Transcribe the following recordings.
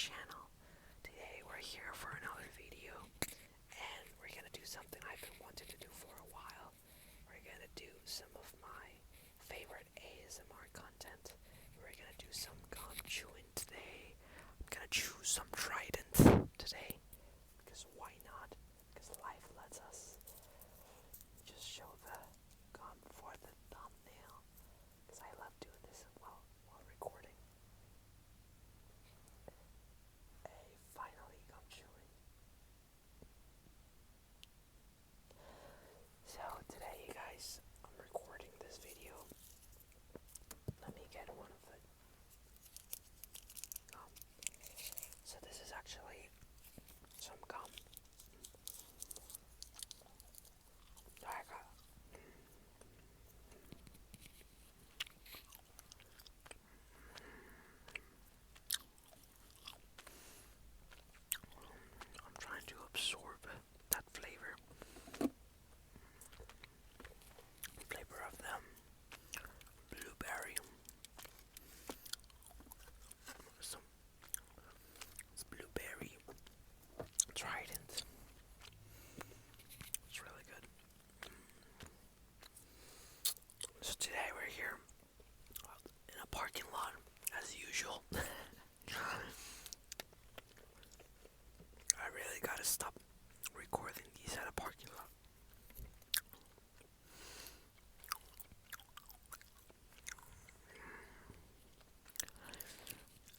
channel. Today we're here for another video, and we're gonna do something I've been wanting to do for a while. We're gonna do some of my favorite ASMR content. We're gonna do some gum chewing today. I'm gonna chew some Trident today, because why not? Because life lets us just show the gum for the thumbnail, because I love doing this while recording. Finally gum chewing. So today, you guys, I'm recording this video. Let me get one of the gum. So this is actually some gum that I got. I'm trying to absorb that flavor of them. Blueberry. Some it's blueberry Trident. It's really good. So today we're here in a parking lot as usual. I really gotta stop recording these at a parking lot.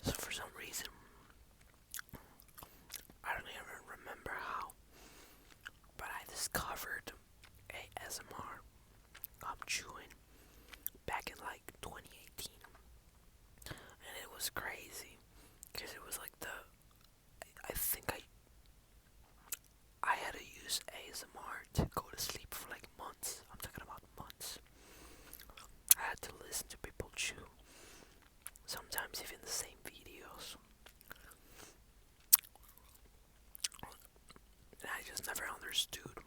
So for some reason, I don't even remember how, but I discovered ASMR gum chewing back in like 2018, and it was crazy because it was like I think I had to use ASMR to go to sleep for like months. I'm talking about months. I had to listen to people chew, sometimes even the same videos. And I just never understood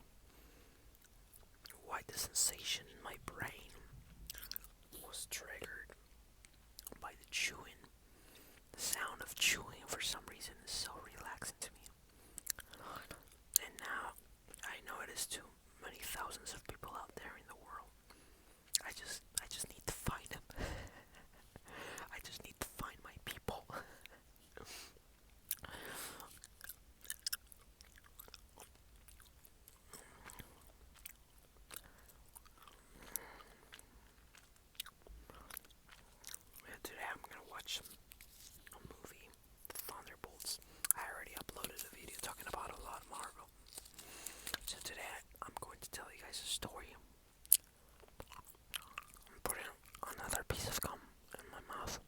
why the sensation in my brain was triggered by the chewing. The sound of chewing, for some reason, is so relaxing to me. And now I know it is to many thousands of people out there in the world. I just need to find them. I just need to find my people. Yeah, today I'm gonna watch a movie, The Thunderbolts. I already uploaded a video talking about a lot of Marvel. So today I'm going to tell you guys a story. I'm putting another piece of gum in my mouth.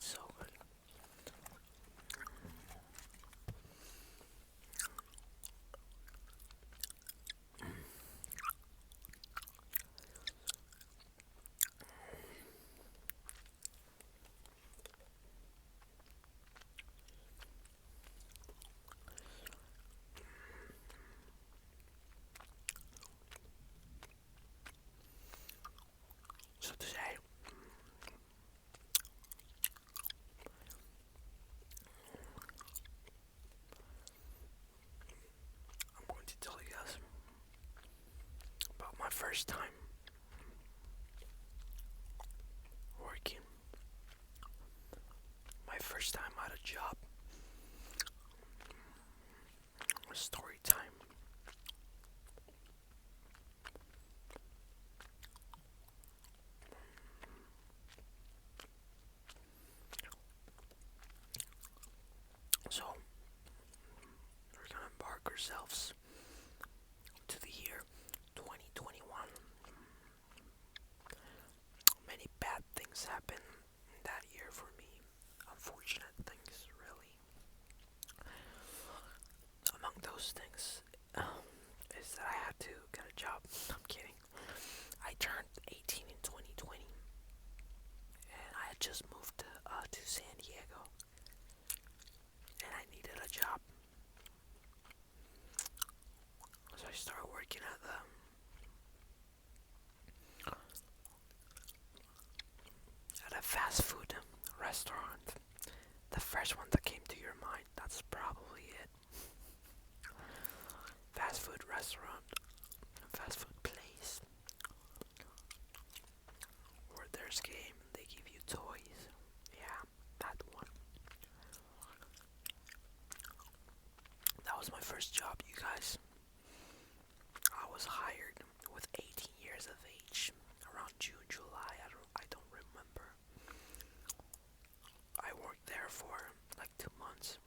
So good. So today I'm going to tell you guys about my first time working, my first time at a job, a story time. So we're gonna embark ourselves to the year 2021. Many bad things happened that year for me. Unfortunate things, really. Among those things is that I had to get a job. I'm kidding. I turned 18 in 2020, and I had just moved to to San Diego, and I needed a job. So I started working at a fast food restaurant. The first one that came to your mind, that's probably it. Fast food restaurant, fast food place, where there's game, they give you toys. Yeah, that one. That was my first job, you guys. I was hired with 18 years of age, around June, July. I don't remember. I worked there for like 2 months,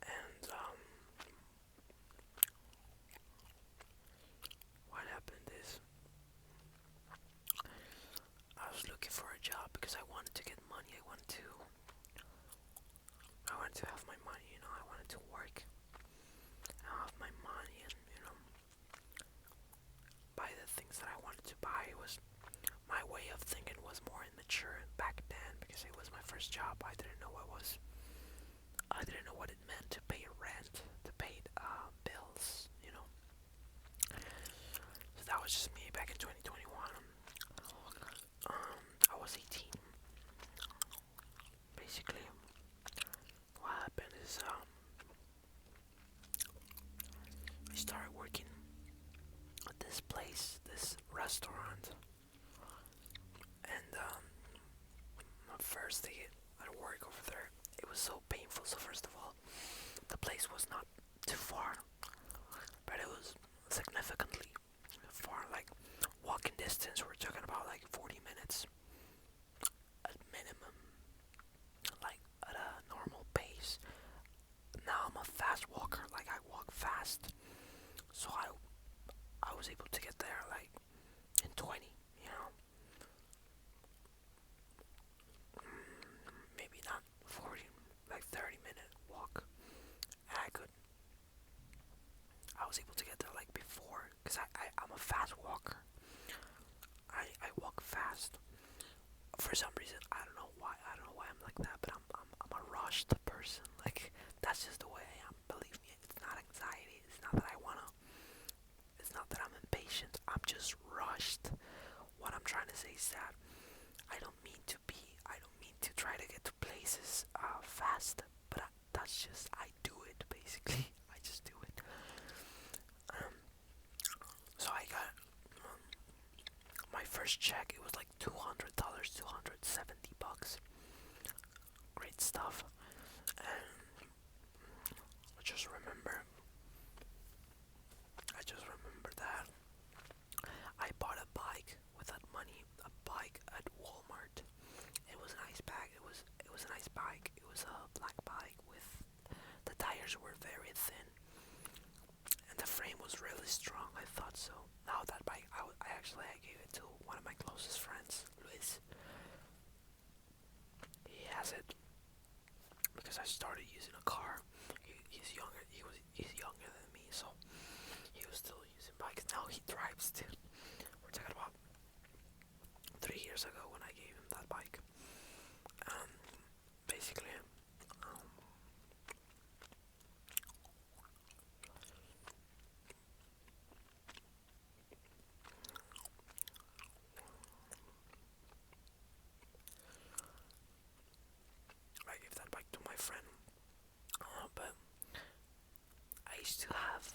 and what happened is I was looking for a job because I wanted to get money. I wanted to have my money. I wanted to work, and have my money, and buy the things that I wanted to buy. It was my way of thinking was more immature back then because it was my first job. I didn't know I didn't know what it meant to pay rent, to pay bills. So that was just me back in 2021. I was 18. Basically, what happened is I started working at this place, this restaurant, and my first day at work over there, it was so painful. So first of all, the place was not too far, but it was significantly far, like walking distance. We're talking about like 40 minutes at minimum, like at a normal pace. Now I'm a fast walker, like I walk fast, so I was able to get there like in 20, you know, maybe not 40, like 30-minute walk. And I was able to get there like before, because I'm a fast walker. I walk fast. For some reason, I don't know why I'm like that, but I'm a rushed person. Like, that's just the way I am. Believe me, it's not anxiety. It's not that I wanna. It's not that I'm impatient. I'm just rushed. What I'm trying to say is that I don't mean to be. I don't mean to try to get to places fast. But that's just I do it basically. I just do it. Um, so I got my first check. It was like $200, $270. Great stuff. And just remember, I just remember that I bought a bike with that money, a bike at Walmart. It was a nice bag. It was a nice bike. It was a black bike with the tires were very thin, and the frame was really strong. I thought so. Now that bike, I gave it to one of my closest friends, Luis. He has it because I started using a car. He's younger. He's younger than me, so he was still using bikes. Now he drives too. We're talking about 3 years ago when I gave him that bike. Basically, um, I gave that bike to my friend. But I used to have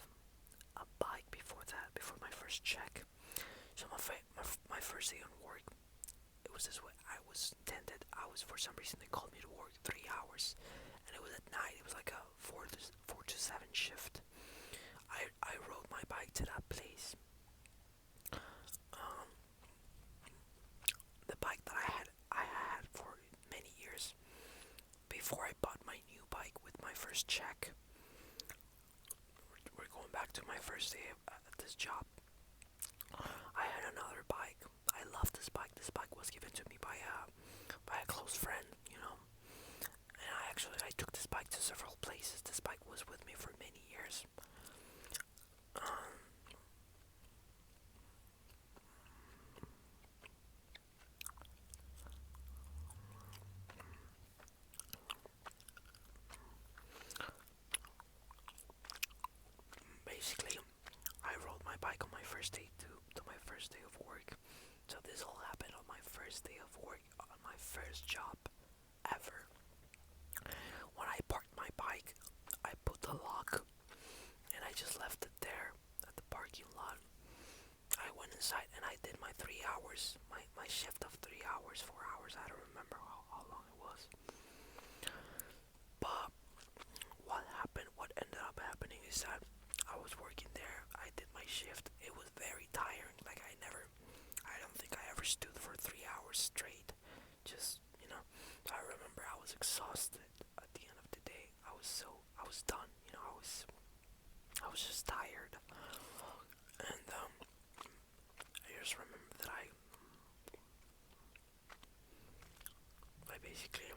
a bike before that, before my first check. So my first day on work, it was this way. I was intended. For some reason they called me to work 3 hours, and it was at night. It was like a 4 to 7 shift. I rode my bike to that place. Um, the bike that I had for many years before I bought my new bike with my first check. We're going back to my first day at this job. I had another bike. I love this bike. This bike was given to me by a close friend, And I took this bike to several places. This bike was with me for many years. Um, first day of work on my first job ever. When I parked my bike, I put the lock and I just left it there at the parking lot. I went inside and I did my 3 hours, my shift of 3 hours, 4 hours, I don't remember how long it was. But what ended up happening is that I was working there, I did my shift, it was very tiring, like I don't think I ever stood for 3 hours straight, just, I remember I was exhausted at the end of the day, I was done, I was just tired, and I just remember that I basically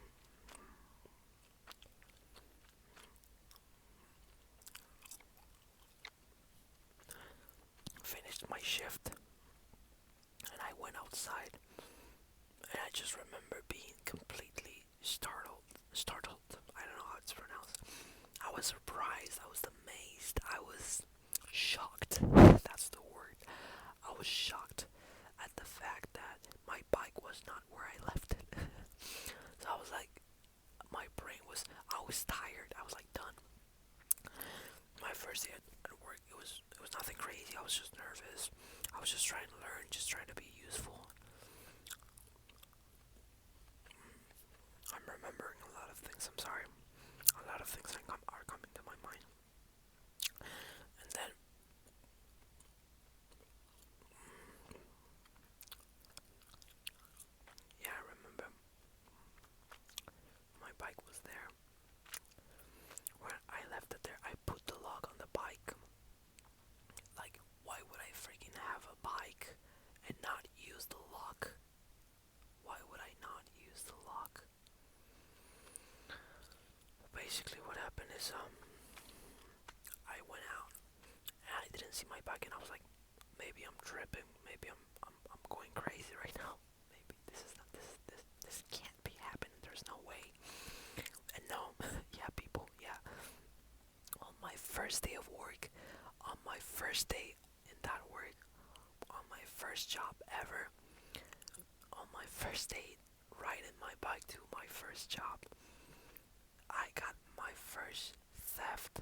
finished my shift and I went outside and I just remember being completely startled, I don't know how it's pronounced. I was surprised, I was amazed, I was shocked, that's the word. I was shocked at the fact that my bike was not where I left it. So I was like, I was tired, I was like done. My first day at work, it was nothing crazy, I was just nervous. I was just trying to learn, just trying to be useful. I'm remembering a lot of things, I'm sorry. A lot of things are coming to my mind. And then, yeah, I remember my bike was there. When I left it there, I put the lock on the bike. Like, why would I freaking have a bike and not use the lock? Why would I not use the lock? Basically, what happened is, I went out and I didn't see my bike, and I was like, maybe I'm tripping, maybe I'm going crazy right now. Maybe this is not this can't be happening. There's no way. And no, yeah, people, yeah. On my first day of work, on my first day in that work, on my first job ever, on my first day riding my bike to my first job, I got my first theft.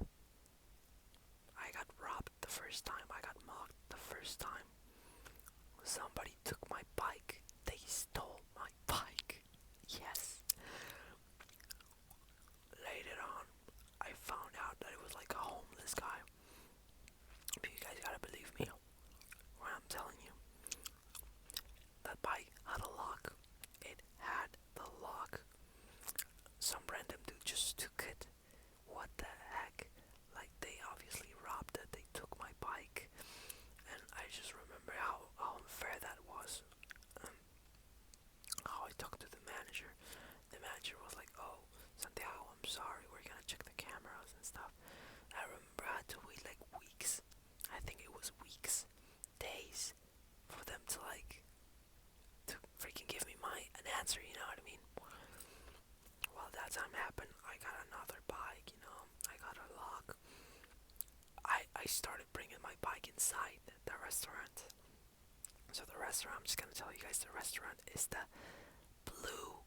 I got robbed the first time. I got mocked the first time. Somebody took my bike. They stole my bike. Yes. Later on, I found out that it was like a homeless guy. But you guys gotta believe me when I'm telling you. That bike had a lock. It had the lock. Some random dude just took it. What the heck? Like, they obviously robbed it. They took my bike. And I just remember how unfair that was. How I talked to the manager. The manager was like, "Oh, Santiago, I'm sorry, we're gonna check the cameras and stuff." I remember I had to wait like weeks. I think it was weeks, days, for them to freaking give me an answer, you know what I mean? Well, that time happened, I got another bike, I got a lock. I started bringing my bike inside the restaurant. So the restaurant, I'm just gonna tell you guys, the restaurant is the blue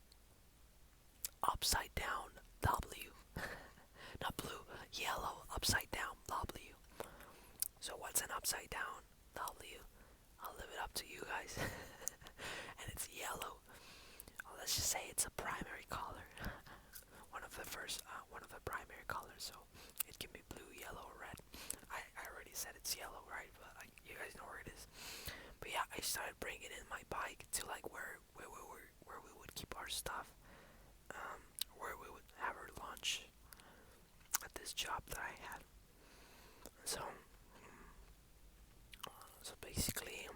upside down W. Not blue, yellow upside down W. So what's an upside down W? I'll leave it up to you guys. And it's yellow. Well, let's just say it's a primary color. One of the primary colors. So it can be blue, yellow, or red. I already said it's yellow, right? But you guys know where it is. But yeah, I started bringing in my bike to like where we would keep our stuff, where we would have our lunch at this job that I had. So basically,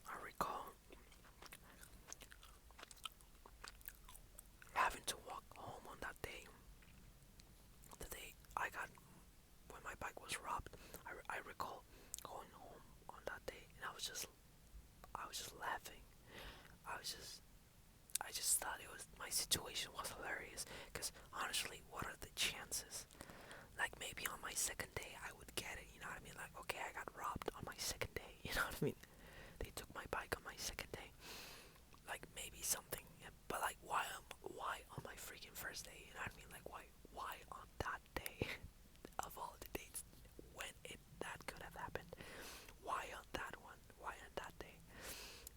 I recall having to walk home on that day. The day when my bike was robbed, I recall going home on that day, and I was just laughing. I just thought my situation was hilarious. Cause honestly, what are the chances? Like, maybe on my second day I would get it. You know what I mean? Like, okay, I got robbed on my second day. You know what I mean? They took my bike on my second day. like maybe something, but like why on my freaking first day? You know what I mean? Like why on that day of all the dates when it that could have happened? Why on that one? Why on that day?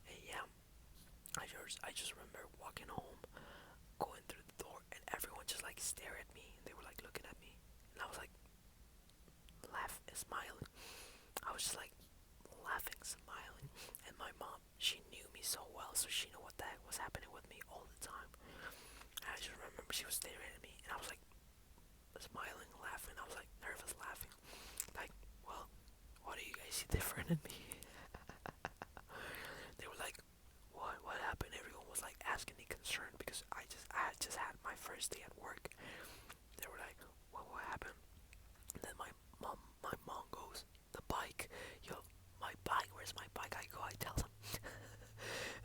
And yeah, I just remember walking home, going through the door, and everyone just like stared at me. They were like looking at me, and I was like laughing, smiling. I was just like laughing, smiling, and my mom, she knew me so well, so she knew what the heck was happening with me all the time. And I just remember she was staring at me, and I was like smiling, laughing. I was like nervous, laughing. Like, well, what do you guys see different in me? They were like, what happened? Everyone was like asking me concerned because I had just had my first day at work. They were like, what happened? And then my mom goes, the bike, yo, my bike, where's my bike? I go, I tell them.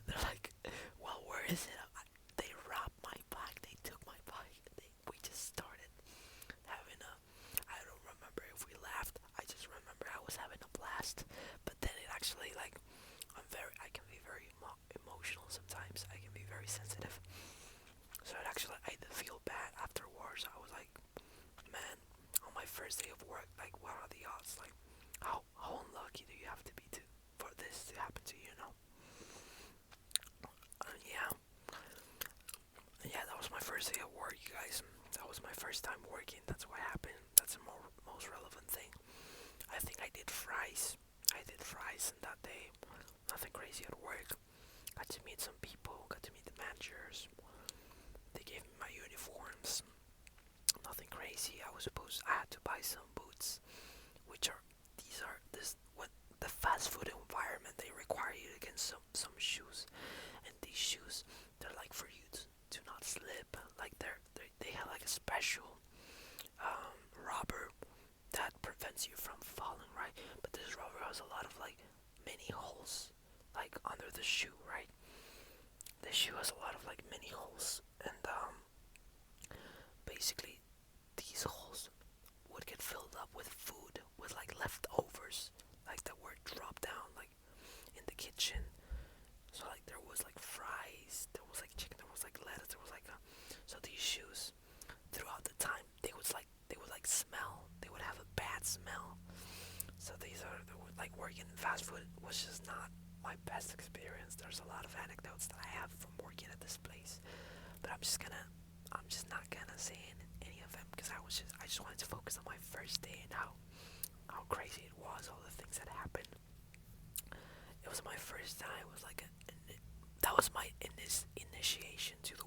They're like, well, where is it? They robbed my bike. They took my bike. We just started having a. I don't remember if we laughed. I just remember I was having a blast. But then it actually like, I can be very emotional sometimes. I can be very sensitive. So it actually, I did feel bad afterwards. I was like, man, on my first day of work, like, what are the odds? Like, how unlucky do you have to be for this to happen to you? You know? Yeah, yeah, that was my first day of work, you guys. That was my first time working. That's what happened. That's the most relevant thing. I think I did fries. I did fries in that day. Nothing crazy at work. Got to meet some people. Got to meet the managers. They gave me my uniforms. Nothing crazy. I had to buy some boots, which are this what the fast food environment, they require you to get some shoes, and these shoes, they're like for you to not slip. Like they have like a special rubber that prevents you from falling, right? But this rubber has a lot of like mini holes, like under the shoe, right? The shoe has a lot of like mini holes, and basically these holes would get filled up with food, with like leftovers, like that were dropped down like in the kitchen. So like there was like fries, there was like chicken, there was like lettuce, there was like so these shoes throughout the time they would like smell. They would have a bad smell. So like working in fast food was just not my best experience. There's a lot of anecdotes that I have from working at this place, but I'm just not gonna say any of them because I just wanted to focus on my first day and how crazy it was, all the things that happened. It was my first time. It was like that was my initiation to the